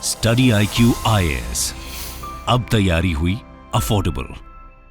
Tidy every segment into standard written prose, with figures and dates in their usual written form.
Study IQ IAS, अब तैयारी हुई अफोर्डेबल।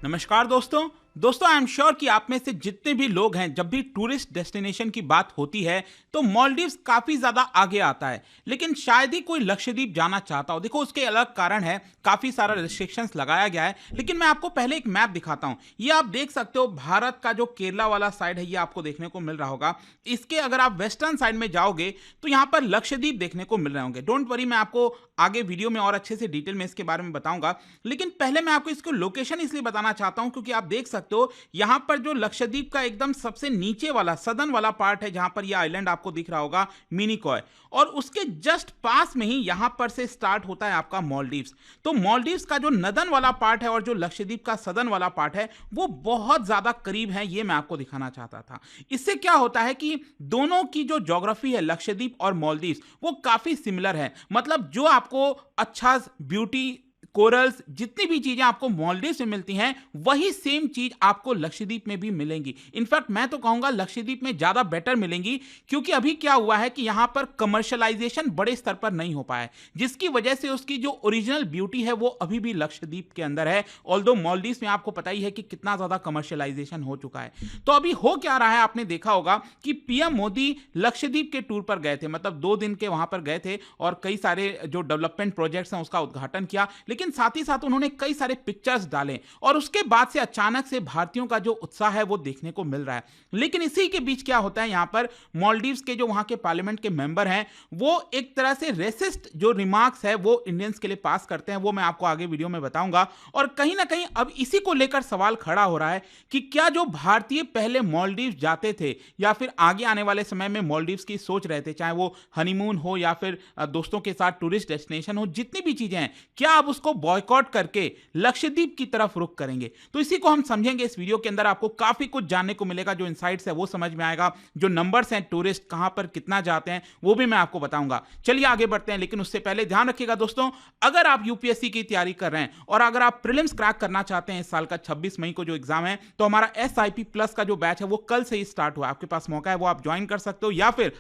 नमस्कार दोस्तों आई एम श्योर कि आप में से जितने भी लोग हैं, जब भी टूरिस्ट डेस्टिनेशन की बात होती है तो मालदीव्स काफी ज्यादा आगे आता है। लेकिन शायद ही कोई लक्षद्वीप जाना चाहता हो। देखो, उसके अलग कारण है, काफी सारा रिस्ट्रिक्शंस लगाया गया है। लेकिन मैं आपको पहले एक मैप दिखाता हूं। ये आप देख सकते हो, भारत का जो केरला वाला साइड है ये आपको देखने को मिल रहा होगा। इसके अगर आप वेस्टर्न साइड में जाओगे तो यहां पर लक्षद्वीप देखने को मिल रहे होंगे। डोंट वरी, मैं आपको आगे वीडियो में और अच्छे से डिटेल में इसके बारे में बताऊंगा। लेकिन पहले मैं आपको इसको लोकेशन इसलिए बताना चाहता हूं क्योंकि आप देख सकते हो यहां पर जो लक्षद्वीप का एकदम सबसे नीचे वाला सदर्न वाला पार्ट है, जहां पर ये आइलैंड आपको दिख रहा होगा मिनिकॉय, और उसके जस्ट पास में ही यहां पर से स्टार्ट होता है आपका मालदीव्स। तो मालदीव्स का जो नदन वाला पार्ट है और जो लक्षद्वीप का सदर्न वाला पार्ट है वो बहुत ज्यादा करीब है। ये मैं आपको दिखाना चाहता था। इससे क्या होता है कि दोनों की जो ज्योग्राफी है, लक्षद्वीप और मालदीव्स, वो काफी सिमिलर है। मतलब जो आपको अच्छा ब्यूटी, कोरल्स, जितनी भी चीजें आपको मालदीव्स में मिलती हैं वही सेम चीज आपको लक्षद्वीप में भी मिलेंगी। इनफैक्ट मैं तो कहूंगा लक्षद्वीप में ज्यादा बेटर मिलेंगी, क्योंकि अभी क्या हुआ है कि यहां पर कमर्शियलाइजेशन बड़े स्तर पर नहीं हो पाया है, जिसकी वजह से उसकी जो ओरिजिनल ब्यूटी है वो अभी भी लक्षद्वीप के अंदर है। ऑल्दो मालदीव्स में आपको पता ही है कि कितना ज्यादा कमर्शियलाइजेशन हो चुका है। तो अभी हो क्या रहा है, आपने देखा होगा कि पीएम मोदी लक्षद्वीप के टूर पर गए थे, मतलब 2 दिन के वहां पर गए थे और कई सारे जो डेवलपमेंट प्रोजेक्ट्स हैं उसका उद्घाटन किया। लेकिन साथ ही साथ उन्होंने कई सारे पिक्चर्स डाले और उसके बाद से अचानक से भारतीयों का जो उत्साह है वो देखने को मिल रहा है। लेकिन इसी के बीच क्या होता है, यहां पर मालदीव्स के जो वहां के पार्लियामेंट के मेंबर हैं वो एक तरह से रेसिस्ट जो रिमार्क्स है वो इंडियंस के लिए पास करते हैं। वो मैं आपको आगे वीडियो में बताऊंगा। और कहीं ना कहीं अब इसी को लेकर सवाल खड़ा हो रहा है कि क्या जो भारतीय पहले मालदीव्स जाते थे या फिर आगे आने वाले समय में मालदीव्स की सोच रहे थे, चाहे वो हनीमून हो या फिर दोस्तों के साथ टूरिस्ट डेस्टिनेशन हो, जितनी भी चीजें हैं, क्या अब उसको बॉयकॉट करके लक्षद्वीप की तरफ रुख करेंगे? तो इसी को हम समझेंगे इस वीडियो के अंदर। आपको काफी कुछ जानने को मिलेगा, जो इनसाइट्स है वो समझ में आएगा, जो नंबर्स हैं टूरिस्ट कहां पर कितना जाते हैं वो भी मैं आपको बताऊंगा। चलिए आगे बढ़ते हैं। लेकिन उससे पहले ध्यान रखिएगा दोस्तों, अगर आप यूपीएससी की तैयारी कर रहे हैं और अगर आप प्रीलिम्स क्रैक करना चाहते हैं इस साल का 26 मई को जो एग्जाम है, तो हमारा SIP प्लस का जो बैच है वो कल से ही स्टार्ट हुआ। आपके पास मौका है, वो आप ज्वाइन कर सकते हो। या फिर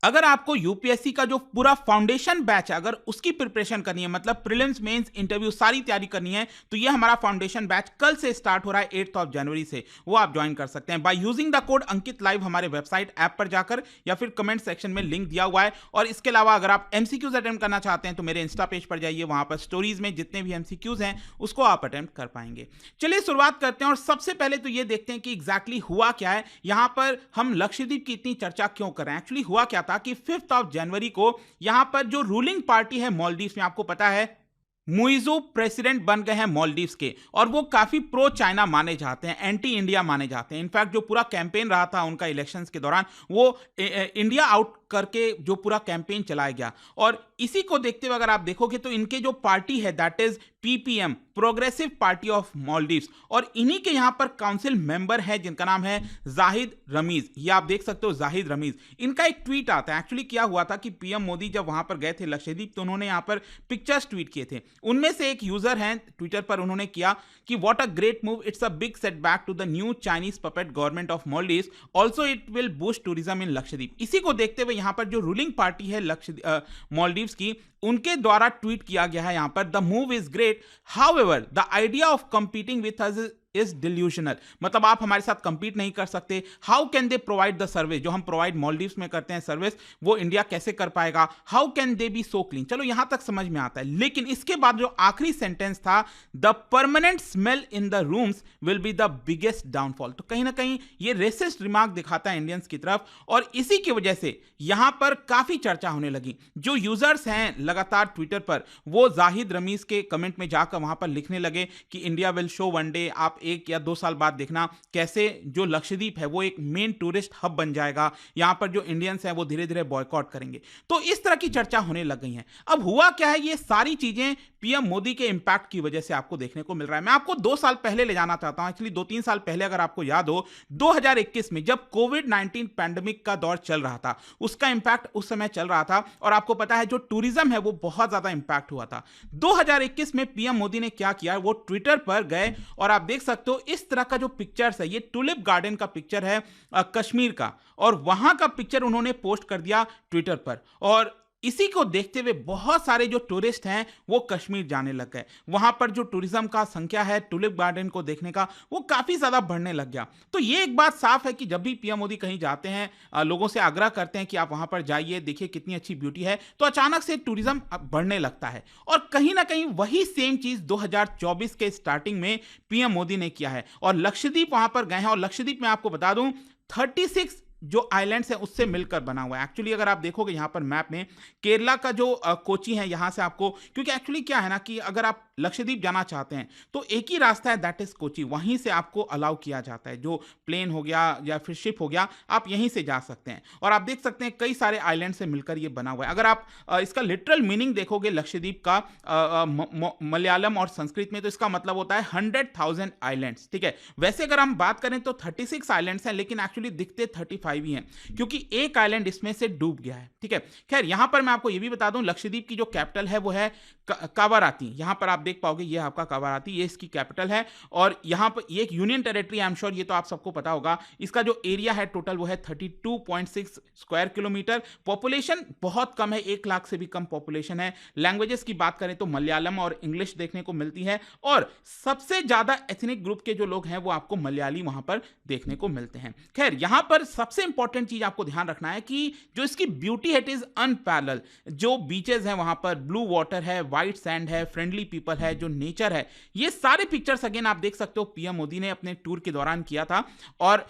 अगर आपको यूपीएससी का जो पूरा फाउंडेशन बैच है अगर उसकी प्रिपरेशन करनी है, मतलब प्रीलिम्स, मेंस, इंटरव्यू सारी तैयारी करनी है, तो ये हमारा फाउंडेशन बैच कल से स्टार्ट हो रहा है 8 जनवरी से। वो आप ज्वाइन कर सकते हैं by using the code Ankit live हमारे वेबसाइट ऐप पर जाकर, या फिर कमेंट सेक्शन में लिंक दिया हुआ है। और इसके अलावा अगर आप एमसीक्यूज अटेम्प्ट करना चाहते हैं तो मेरे इंस्टा पेज पर जाइए, वहां पर स्टोरीज में जितने भी एमसीक्यूज हैं उसको आप अटेम्प्ट कर पाएंगे। चलिए शुरुआत करते हैं और सबसे पहले तो ये देखते हैं कि एग्जैक्टली हुआ क्या है, यहां पर हम लक्षद्वीप की इतनी चर्चा क्यों कर रहे हैं। एक्चुअली हुआ क्या था कि 5 जनवरी को यहां पर जो रूलिंग पार्टी है मालदीव्स में, आपको पता है मुइज़ो प्रेसिडेंट बन गए हैं मालदीव्स के, और वो काफी प्रो चाइना माने जाते हैं, एंटी इंडिया माने जाते हैं। इनफैक्ट जो पूरा कैंपेन रहा था उनका इलेक्शंस के दौरान, वो इंडिया आउट करके जो पूरा कैंपेन चलाया गया। और इसी को देखते हुए अगर आप देखोगे तो इनके जो पार्टी है that is PPM, progressive party of Maldives, और इन्हीं के यहां पर काउंसिल मेंबर है जिनका नाम है जाहिद रमीज। ये आप देख सकते हो, जाहिद रमीज। इनका एक ट्वीट आता है। एक्चुअली क्या हुआ था कि पीएम मोदी जब वहां पर गए थे लक्षद्वीप, तो उन्होंने यहां पर पिक्चर्स ट्वीट किए थे। उनमें से एक यूजर हैं ट्विटर पर, उन्होंने किया कि what a great move, it's a big setback to the new Chinese puppet government of Maldives, also it will boost tourism in Lakshadweep. इसी को देखते हुए यहां पर जो रूलिंग पार्टी है मालदीव्स की, उनके द्वारा ट्वीट किया गया है यहां पर, the move is great, however the idea of competing with us is delusional. मतलब आप हमारे साथ कंपीट नहीं कर सकते। How can they provide the service, जो हम प्रोवाइड मालदीव्स में करते हैं सर्विस, वो इंडिया कैसे कर पाएगा? How can they B so clean. चलो यहां तक समझ में आता है। लेकिन इसके बाद जो आखिरी सेंटेंस था, the permanent smell in the rooms will be the biggest downfall. तो कहीं ना कहीं ये रेसिस्ट रिमार्क दिखाता है इंडियंस की तरफ, और इसी की वजह से यहां पर काफी चर्चा होने लगी। जो यूजर्स हैं लगातार ट्विटर पर, वो जाहिद रमीज के कमेंट में जाकर वहां पर लिखने लगे कि India will show one day, आप 1 या 2 साल बाद देखना कैसे जो लक्षद्वीप है वो एक मेन टूरिस्ट हब बन जाएगा, यहां पर जो इंडियंस हैं वो धीरे धीरे बॉयकॉट करेंगे। तो इस तरह की चर्चा होने लग गई है। अब हुआ क्या है, ये सारी चीजें पीएम मोदी के इंपैक्ट की वजह से आपको देखने को मिल रहा है। मैं आपको 2 साल पहले ले जाना चाहता हूं। एक्चुअली 2-3 साल पहले अगर आपको याद हो, 2021 में जब कोविड-19 पैंडेमिक का दौर चल रहा था, उसका इंपैक्ट उस समय चल रहा था, और आपको पता है जो टूरिज्म है वो बहुत ज्यादा इंपैक्ट हुआ था। 2021 में पीएम मोदी ने क्या किया, वो ट्विटर पर गए और आप देख सकते हो इस तरह का जो पिक्चर्स है, ये टुलिप गार्डन का पिक्चर है कश्मीर का, और वहां का पिक्चर उन्होंने पोस्ट कर दिया ट्विटर पर। और इसी को देखते हुए बहुत सारे जो टूरिस्ट हैं वो कश्मीर जाने लग गए। वहां पर जो टूरिज्म का संख्या है टुलिप गार्डन को देखने का वो काफी ज्यादा बढ़ने लग गया। तो ये एक बात साफ है कि जब भी पीएम मोदी कहीं जाते हैं, लोगों से आग्रह करते हैं कि आप वहां पर जाइए, देखिए कितनी अच्छी ब्यूटी है, तो अचानक से टूरिज्म बढ़ने लगता है। और कहीं ना कहीं वही सेम चीज 2024 के स्टार्टिंग में पीएम मोदी ने किया है और लक्षद्वीप वहां पर गए हैं। और लक्षद्वीप में आपको बता दूं 36 जो आइलैंड्स हैं उससे मिलकर बना हुआ है। एक्चुअली अगर आप देखोगे यहाँ पर मैप में केरला का जो कोची है, यहाँ से आपको, क्योंकि एक्चुअली क्या है ना कि अगर आप लक्षद्वीप जाना चाहते हैं तो एक ही रास्ता है, दैट इज कोची। वहीं से आपको अलाउ किया जाता है, जो प्लेन हो गया या फिर शिप हो गया, आप यहीं से जा सकते हैं। और आप देख सकते हैं कई सारे आइलैंड से मिलकर ये बना हुआ है। अगर आप इसका लिटरल मीनिंग देखोगे लक्षद्वीप का मलयालम और संस्कृत में, तो इसका मतलब होता है 100,000 आइलैंड्स। ठीक है, वैसे अगर हम बात करें तो 36 आइलैंड्स हैं, लेकिन एक्चुअली दिखते 35 ही हैं, क्योंकि एक आइलैंड इसमें से डूब गया है। ठीक है, खैर यहां पर मैं आपको यह भी बता दूं, लक्षद्वीप की जो कैपिटल है वो है कावाराती। यहां पर आप देख पाओगे ये आपका कावाराती, ये इसकी कैपिटल है। और यहां पर ये एक union territory, I am sure ये तो आप सबको पता होगा। इसका जो एरिया है टोटल वो है 32.6 स्क्वायर किलोमीटर। पॉपुलेशन बहुत कम है, 1 लाख से भी कम पॉपुलेशन है। लैंग्वेजेस की बात करें तो मलयालम और इंग्लिश देखने को मिलती है, और सबसे ज्यादा एथनिक ग्रुप के जो लोग हैं वो आपको मलयाली वहां पर देखने को मिलते हैं। खैर यहां पर सबसे इंपॉर्टेंट चीज आपको ध्यान रखना है कि जो इसकी ब्यूटी है इट इज अनपैरेलल। जो बीचेस हैं वहां पर, ब्लू वाटर है, व्हाइट सैंड है, फ्रेंडली पीपल है, जो नेचर है, ये सारे पिक्चर्स अगेन आप देख सकते हो पीएम मोदी ने अपने टूर के दौरान किया था। और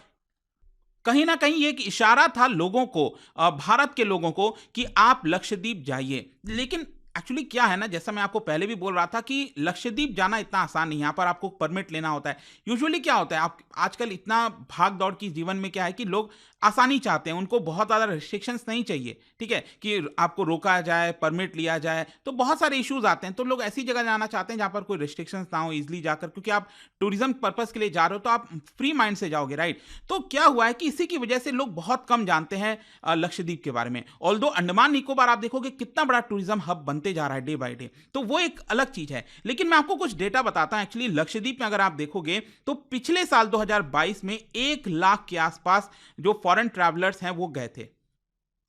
कहीं ना कहीं ये एक इशारा था लोगों को, भारत के लोगों को, कि आप लक्षद्वीप जाइए। लेकिन एक्चुअली क्या है ना, जैसा मैं आपको पहले भी बोल रहा था कि लक्षद्वीप जाना इतना आसान नहीं है। यहाँ पर आपको परमिट लेना होता है। यूजुअली क्या होता है, आप आजकल इतना भाग दौड़ की जीवन में क्या है कि लोग आसानी चाहते हैं, उनको बहुत ज़्यादा रिस्ट्रिक्शंस नहीं चाहिए। ठीक है, कि आपको रोका जाए, परमिट लिया जाए, तो बहुत सारे इश्यूज आते हैं। तो लोग ऐसी जगह जाना चाहते हैं जहाँ पर कोई रिस्ट्रिक्शंस ना हो, इजिली जाकर, क्योंकि आप टूरिज्म पर्पज के लिए जा रहे हो तो आप फ्री माइंड से जाओगे, राइट। तो क्या हुआ है कि इसी की वजह से लोग बहुत कम जानते हैं लक्षद्वीप के बारे में। ऑल्दो अंडमान निकोबार आप देखोगे कितना बड़ा टूरिज्म हब बनते जा रहा है डे बाय डे, तो वो एक अलग चीज है। लेकिन मैं आपको कुछ डेटा बताता हूं। एक्चुअली लक्षद्वीप में अगर आप देखोगे तो पिछले साल 2022 में 1 लाख के आसपास जो फॉरेन ट्रैवलर्स हैं वो गए थे।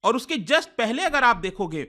और उसके जस्ट पहले अगर आप देखोगे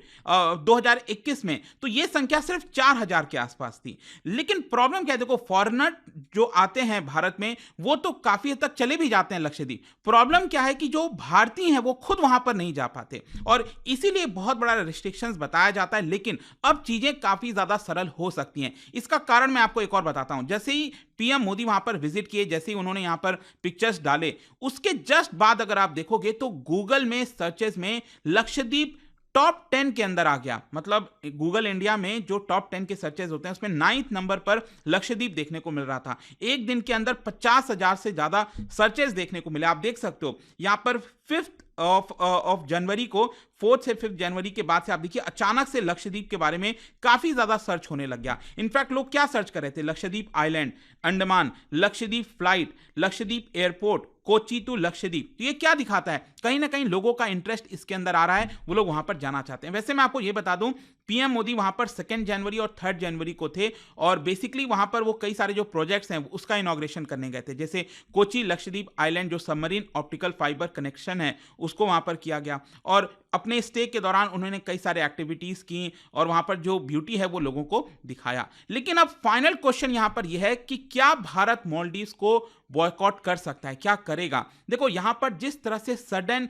2021 में, तो ये संख्या सिर्फ 4,000 के आसपास थी। लेकिन प्रॉब्लम क्या है, देखो फॉरेनर जो आते हैं भारत में वो तो काफी हद तक चले भी जाते हैं लक्षद्वीप। प्रॉब्लम क्या है कि जो भारतीय हैं वो खुद वहां पर नहीं जा पाते, और इसीलिए बहुत बड़ा रिस्ट्रिक्शंस बताया जाता है। लेकिन अब चीजें काफी ज्यादा सरल हो सकती हैं। इसका कारण मैं आपको एक और बताता हूं। जैसे ही पीएम मोदी वहां पर विजिट किए, जैसे ही उन्होंने यहां पर पिक्चर्स डाले, उसके जस्ट बाद अगर आप देखोगे तो गूगल में सर्चेस में लक्षद्वीप टॉप 10 के अंदर आ गया। मतलब गूगल इंडिया में जो टॉप 10 के सर्चेस होते हैं उसमें 9th नंबर पर लक्षद्वीप देखने को मिल रहा था। एक दिन के अंदर 50,000 से ज्यादा सर्चेस देखने को मिले। आप देख सकते हो यहां पर 5th ऑफ जनवरी को, 4th से 5th जनवरी के बाद से आप देखिए अचानक से लक्षद्वीप के बारे में काफी ज्यादा सर्च होने लग गया। इनफैक्ट लोग क्या सर्च कर रहे थे, Lakshadweep island, Andaman, Lakshadweep flight, Lakshadweep airport, Kochi to Lakshadweep. तो ये क्या दिखाता है, कहीं ना कहीं लोगों का इंटरेस्ट इसके अंदर आ रहा है, वो लोग वहां पर जाना चाहते हैं। वैसे मैं आपको ये बता दूं, पीएम मोदी वहां पर 2 जनवरी और 3 जनवरी को थे, और बेसिकली वहां पर वो कई सारे जो प्रोजेक्ट्स हैं उसका इनॉग्रेशन करने गए थे। जैसे कोची लक्षद्वीप आइलैंड जो सबमरीन ऑप्टिकल फाइबर कनेक्शन है उसको वहां पर किया गया, और अपने स्टे के दौरान उन्होंने कई सारे एक्टिविटीज की और वहां पर जो ब्यूटी है वो लोगों को दिखाया। लेकिन अब फाइनल क्वेश्चन यहां पर यह है कि क्या भारत मालदीव्स को बॉयकॉट कर सकता है, क्या करेगा। देखो यहां पर जिस तरह से सडन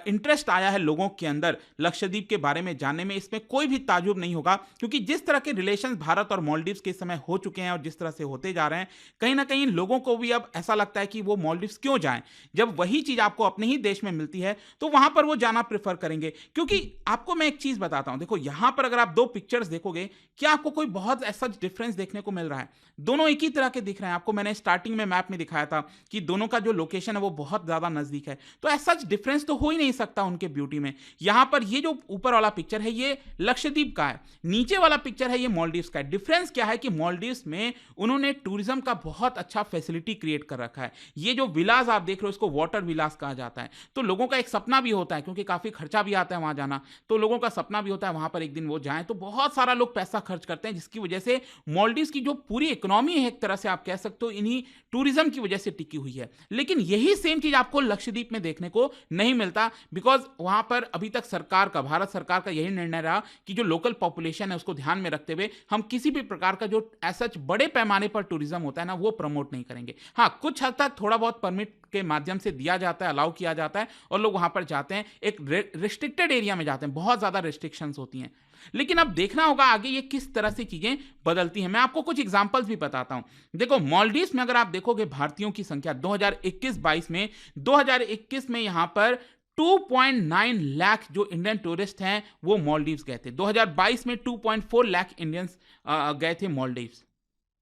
इंटरेस्ट आया है लोगों के अंदर लक्षद्वीप के बारे में जानने में, इसमें कोई भी ताजुब नहीं होगा, क्योंकि जिस तरह के रिलेशंस भारत और मालदीव्स के समय हो चुके हैं और जिस तरह से होते जा रहे हैं, कहीं ना कहीं लोगों को भी अब ऐसा लगता है कि वो मालदीव्स क्यों जाएं, जब वही चीज आपको अपने ही देश में मिलती है तो वहां पर वो जाना प्रेफर करेंगे। क्योंकि आपको मैं एक चीज बताता हूं, देखो यहां पर अगर आप 2 पिक्चर्स देखोगे, क्या आपको कोई बहुत ऐसा डिफरेंस देखने को मिल रहा है? दोनों एक ही तरह के दिख रहे हैं। आपको मैंने स्टार्टिंग में मैप में दिखाया था कि दोनों का जो लोकेशन है वो बहुत ज्यादा नजदीक है, तो ऐसा डिफरेंस तो हो ही नहीं सकता उनके ब्यूटी में। यहां पर ये जो ऊपर वाला पिक्चर है ये लक्षद्वीप का है, नीचे वाला पिक्चर है ये मालदीव्स का है। डिफरेंस क्या है कि मालदीव्स में उन्होंने टूरिज्म का बहुत अच्छा फैसिलिटी क्रिएट कर रखा है। ये जो विलास आप देख रहे हो इसको वाटर विलास कहा जाता है। तो लोगों का एक सपना भी होता है, क्योंकि काफी खर्चा भी आता है वहां जाना, तो लोगों का सपना भी होता है वहां पर एक दिन वो जाएं। तो बहुत सारा लोग पैसा खर्च करते हैं, जिसकी वजह से मालदीव्स की जो पूरी इकोनॉमी है एक तरह से आप कह सकते हो इन्हीं टूरिज्म की वजह से टिकी हुई है। लेकिन यही सेम चीज आपको लक्षद्वीप में देखने को नहीं मिलता सकता, बिकॉज वहां पर अभी तक सरकार का, भारत सरकार का यही निर्णय रहा कि जो लोकल पॉपुलेशन है उसको ध्यान में रखते हुए हम किसी भी प्रकार का जो सच बड़े पैमाने पर टूरिज्म होता है ना, वो प्रमोट नहीं करेंगे। हाँ, कुछ हद तक थोड़ा बहुत परमिट के माध्यम से दिया जाता है, अलाउ किया जाता है और लोग वहां पर जाते हैं, एक रिस्ट्रिक्टेड एरिया में जाते हैं, बहुत ज्यादा रिस्ट्रिक्शंस होती हैं। लेकिन अब देखना होगा आगे ये किस तरह से चीजें बदलती हैं। मैं आपको कुछ एग्जांपल्स भी बताता हूं। देखो, मालदीव्स में अगर आप देखोगे भारतीयों की संख्या 2021-22 में, 2021 में यहां पर 2.9 लाख जो इंडियन टूरिस्ट हैं वो मालदीव्स गए थे। 2022 में 2.4 लाख इंडियंस गए थे मालदीव्स।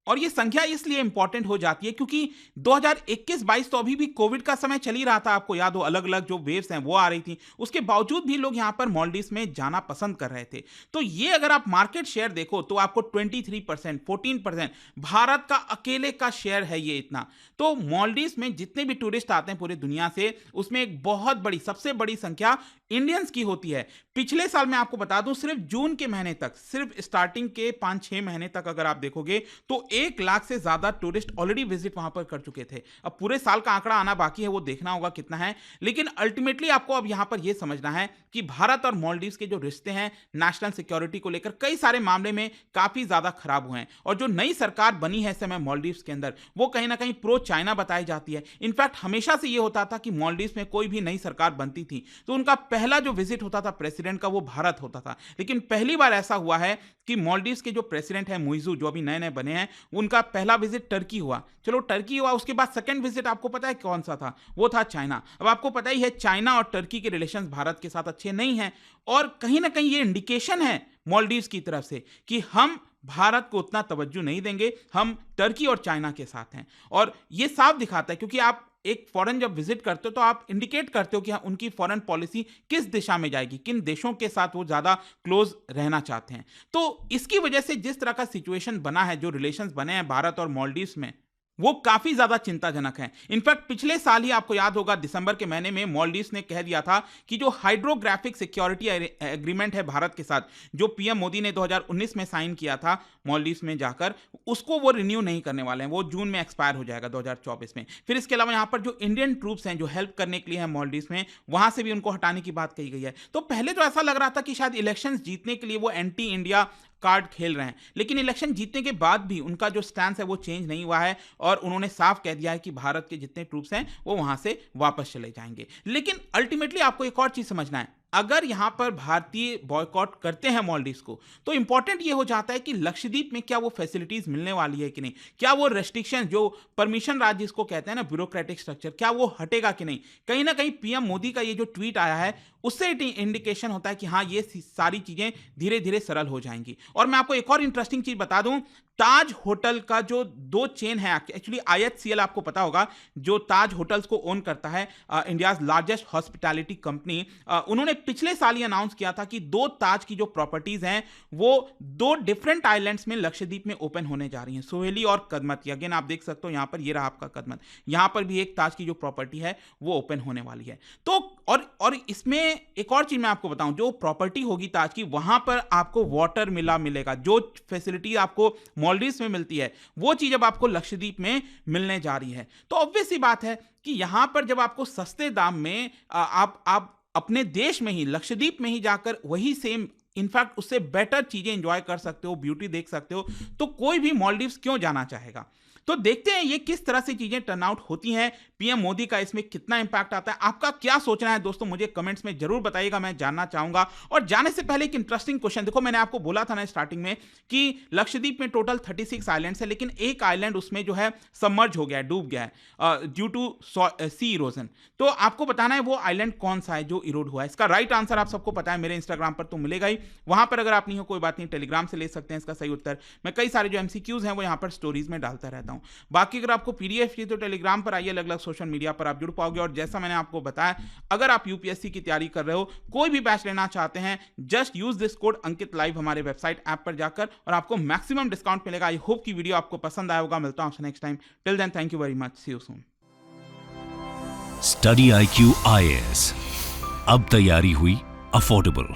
और ये संख्या इसलिए इंपॉर्टेंट हो जाती है क्योंकि 2021-22 तो अभी भी कोविड का समय चल ही रहा था, आपको याद हो, अलग अलग जो वेव्स हैं वो आ रही थी, उसके बावजूद भी लोग यहां पर मालदीव्स में जाना पसंद कर रहे थे। तो ये अगर आप मार्केट शेयर देखो तो आपको 23%, 14% भारत का अकेले का शेयर है ये इतना। तो मालदीव्स में जितने भी टूरिस्ट आते हैं पूरी दुनिया से, उसमें एक बहुत बड़ी, सबसे बड़ी संख्या इंडियंस की होती है। पिछले साल मैं आपको बता दूं, सिर्फ जून के महीने तक, सिर्फ स्टार्टिंग के 5-6 महीने तक अगर आप देखोगे तो 1 लाख से ज्यादा टूरिस्ट ऑलरेडी विजिट वहां पर कर चुके थे। अब पूरे साल का आंकड़ा आना बाकी है, वो देखना होगा कितना है। लेकिन अल्टीमेटली आपको अब यहां पर यह समझना है कि भारत और मालदीव्स के जो रिश्ते हैं नेशनल सिक्योरिटी को लेकर कई सारे मामले में काफी ज्यादा खराब हुए हैं। और जो नई सरकार बनी है इस समय मालदीव्स के अंदर, वो कहीं ना कहीं प्रो चाइना बताई जाती है। इनफैक्ट हमेशा से यह होता था कि मालदीव्स में कोई भी नई सरकार बनती थी तो उनका पहला जो विजिट होता था प्रेसिडेंट का, वो भारत होता था। लेकिन पहली बार ऐसा हुआ है कि मालदीव्स के जो प्रेसिडेंट है मुइज़ू, जो अभी नए नए बने हैं, उनका पहला विजिट टर्की हुआ। चलो टर्की हुआ, उसके बाद सेकंड विजिट आपको पता है कौन सा था? वो था चाइना। अब आपको पता ही है चाइना और टर्की के रिलेशंस भारत के साथ अच्छे नहीं हैं, और कहीं ना कहीं ये इंडिकेशन है मालदीव्स की तरफ से कि हम भारत को उतना तवज्जो नहीं देंगे, हम टर्की और चाइना के साथ हैं। और ये साफ दिखाता है, क्योंकि आप एक फॉरेन जब विजिट करते हो तो आप इंडिकेट करते हो कि उनकी फॉरेन पॉलिसी किस दिशा में जाएगी, किन देशों के साथ वो ज्यादा क्लोज रहना चाहते हैं। तो इसकी वजह से जिस तरह का सिचुएशन बना है, जो रिलेशंस बने हैं भारत और मालदीव्स में, वो काफी ज्यादा चिंताजनक है। इनफैक्ट पिछले साल ही आपको याद होगा दिसंबर के महीने में मालदीव्स ने कह दिया था कि जो हाइड्रोग्राफिक सिक्योरिटी एग्रीमेंट है भारत के साथ, जो पीएम मोदी ने 2019 में साइन किया था मालदीव्स में जाकर, उसको वो रिन्यू नहीं करने वाले हैं। वो जून में एक्सपायर हो जाएगा 2024 में। फिर इसके अलावा यहाँ पर जो इंडियन ट्रूप्स हैं जो हेल्प करने के लिए हैं मालदीव्स में, वहां से भी उनको हटाने की बात कही गई है। तो पहले तो ऐसा लग रहा था कि शायद इलेक्शन जीतने के लिए वो एंटी इंडिया कार्ड खेल रहे हैं, लेकिन इलेक्शन जीतने के बाद भी उनका जो स्टैंस है वो चेंज नहीं हुआ है और उन्होंने साफ कह दिया है कि भारत के जितने ट्रूप्स हैं वो वहां से वापस चले जाएंगे। लेकिन अल्टीमेटली आपको एक और चीज समझना है, अगर यहां पर भारतीय बॉयकॉट करते हैं मालदीव्स को, तो इंपॉर्टेंट ये हो जाता है कि लक्षद्वीप में क्या वो फैसिलिटीज मिलने वाली है कि नहीं, क्या वो रेस्ट्रिक्शन, जो परमिशन राज जिसको कहते हैं ना, ब्यूरोक्रेटिक स्ट्रक्चर, क्या वो हटेगा कि नहीं। कहीं ना कहीं पीएम मोदी का ये जो ट्वीट आया है उससे इंडिकेशन होता है कि हाँ, ये सारी चीजें धीरे धीरे सरल हो जाएंगी। और मैं आपको एक और इंटरेस्टिंग चीज बता दूं, ताज होटल का जो 2 चेन है, एक्चुअली IHCL आपको पता होगा, जो ताज होटल्स को ओन करता है, इंडियाज लार्जेस्ट हॉस्पिटैलिटी कंपनी, उन्होंने पिछले साल ही अनाउंस किया था कि 2 ताज की जो प्रॉपर्टीज हैं वो 2 डिफरेंट आइलैंड्स में लक्षद्वीप में ओपन होने जा रही हैं, सोहेली और कदमत। अगेन आप देख सकते हो यहाँ पर, ये रहा आपका कदमत, यहाँ पर भी एक ताज की जो प्रॉपर्टी है वो ओपन होने वाली है। तो और इसमें एक और चीज मैं आपको बताऊं, जो प्रॉपर्टी होगी ताज की, वहां पर आपको वाटर मिलेगा, जो फैसिलिटी आपको मालदीव्स में मिलती है वो चीज अब आपको लक्षद्वीप में मिलने जा रही है। तो ऑब्वियस सी बात है कि यहां पर जब आपको सस्ते दाम में आप अपने देश में ही, लक्षद्वीप में ही जाकर वही सेम, इनफैक्ट उससे बेटर चीजें एंजॉय कर सकते हो, ब्यूटी देख सकते हो, तो कोई भी मालदीव्स क्यों जाना चाहेगा। तो देखते हैं ये किस तरह से चीजें टर्न आउट होती हैं, पीएम मोदी का इसमें कितना इंपैक्ट आता है। आपका क्या सोचना है दोस्तों, मुझे कमेंट्स में जरूर बताइएगा, मैं जानना चाहूंगा। और जाने से पहले एक इंटरेस्टिंग क्वेश्चन, देखो मैंने आपको बोला था ना स्टार्टिंग में कि लक्षद्वीप में टोटल 36 आइलैंड्स है, लेकिन एक आइलैंड उसमें जो है सबमर्ज हो गया है, डूब गया है ड्यू टू सी इरोजन। तो आपको बताना है वो आइलैंड कौन सा है जो इरोड हुआ है। इसका राइट आंसर आप सबको पता है, मेरे इंस्टाग्राम पर तो मिलेगा ही, वहां पर अगर आप नहीं हो कोई बात नहीं, टेलीग्राम से ले सकते हैं इसका सही उत्तर। मैं कई सारे जो MCQs हैं वो यहाँ पर स्टोरीज में डालता रहता हूँ। बाकी अगर आपको PDF चाहिए तो टेलीग्राम पर आइए, अलग अलग सोशल मीडिया पर आप जुड़ पाओगे। और जैसा मैंने आपको बताया, अगर आप UPSC की तैयारी कर रहे हो, कोई भी बैच लेना चाहते हैं, just use this code Ankit live हमारे वेबसाइट ऐप पर जाकर, और आपको मैक्सिमम डिस्काउंट मिलेगा। आई होप की वीडियो आपको पसंद आया होगा। मिलता हूं आपसे next time. Till then, thank you very much, see you soon. Study IQ IAS, अब तैयारी हुई अफोर्डेबल।